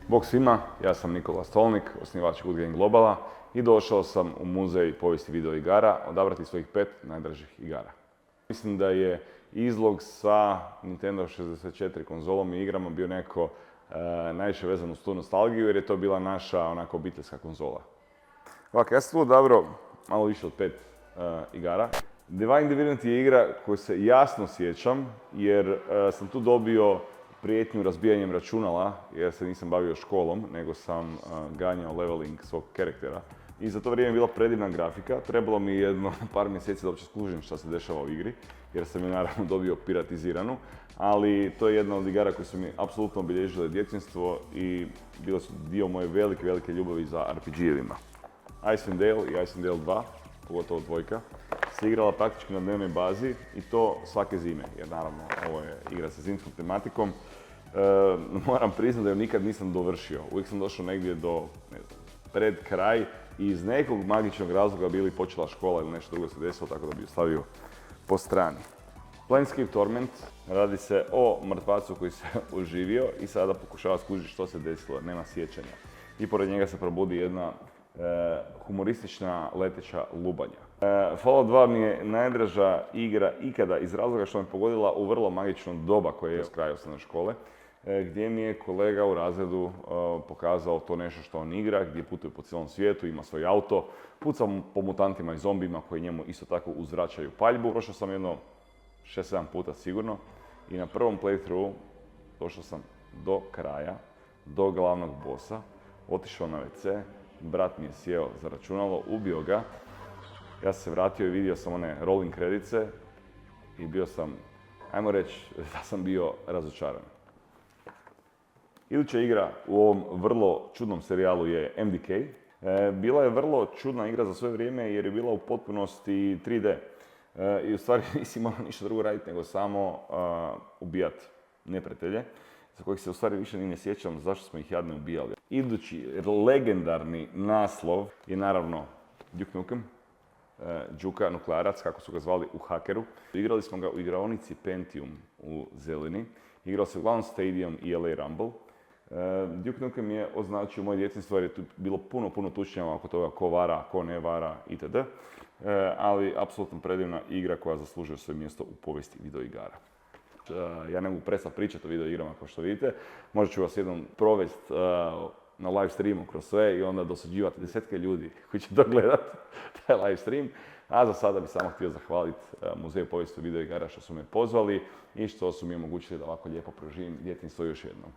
Bog svima, ja sam Nikola Stolnik, osnivač Good Game Globala i došao sam u muzej povijesti video igara odabrati svojih 5 najdražih igara. Mislim da je izlog sa Nintendo 64 konzolom i igrama bio neko najviše vezan uz tu nostalgiju jer je to bila naša onako obiteljska konzola. Ovako, ja sam tu odabrao malo više od 5 igara. Divine Divinity je igra koju se jasno sjećam jer sam tu dobio prijetnju razbijanjem računala jer se nisam bavio školom, nego sam ganjao leveling svog karaktera. I za to vrijeme je bila predivna grafika, trebalo mi jedno par mjeseci da uopće skužim šta se dešava u igri, jer sam je naravno dobio piratiziranu, ali to je jedna od igara koje su mi apsolutno obilježile djetinjstvo i bile su dio moje velike ljubavi za RPG-evima. Icewind Dale i Icewind Dale 2, pogotovo dvojka, se igrala praktički na dnevnoj bazi i to svake zime, jer naravno ovo je igra sa zimskom tematikom. Moram priznati da ju nikad nisam dovršio, uvijek sam došao negdje do, pred kraj i iz nekog magičnog razloga bi ili počela škola ili nešto drugo se desilo, tako da bi ju stavio po strani. Planescape Torment radi se o mrtvacu koji se oživio i sada pokušava skužiti što se desilo, nema sjećanja. I pored njega se probudi jedna humoristična leteća lubanja. Fallout 2 mi je najdraža igra ikada iz razloga što me pogodila u vrlo magično doba koje je s kraja osnovne škole, gdje mi je kolega u razredu pokazao to nešto što on igra, gdje putuje po cijelom svijetu, ima svoj auto, puca po mutantima i zombijima koji njemu isto tako uzvraćaju paljbu. Prošao sam jedno 6-7 puta sigurno i na prvom playthroughu došao sam do kraja, do glavnog bossa, otišao na WC, brat mi je sjeo za računalo, ubio ga. Ja sam se vratio i vidio sam one rolling kredice i bio sam, ajmo reći, da sam bio razočaran. Iduća igra u ovom vrlo čudnom serijalu je MDK. Bila je vrlo čudna igra za svoje vrijeme jer je bila u potpunosti 3D. I u stvari nisi morao ništa drugo raditi nego samo ubijati neprijatelje, za kojih se u stvari više ni ne sjećam zašto smo ih jadno ubijali. Idući legendarni naslov je naravno Duke Nukem, Đuka nuklearac, kako su ga zvali u Hakeru. Igrali smo ga u igraonici Pentium u Zelini. Igrao se uglavnom Stadium i LA Rumble. Duke Nukem je označio moje djetinjstvo jer je tu bilo puno tučnjava oko toga ko vara, ko ne vara itd. Ali apsolutno predivna igra koja zaslužuje svoje mjesto u povijesti videoigara. Ja ne mogu prestati pričati o videoigrama kao što vidite. Možda ću vas jednom provesti na live streamu kroz sve i onda dosuđivati desetke ljudi koji će to gledati, taj live stream. A za sada bih samo htio zahvaliti Muzeju povijesti videoigara što su me pozvali i što su mi omogućili da ovako lijepo proživim djetinjstvo još jednom.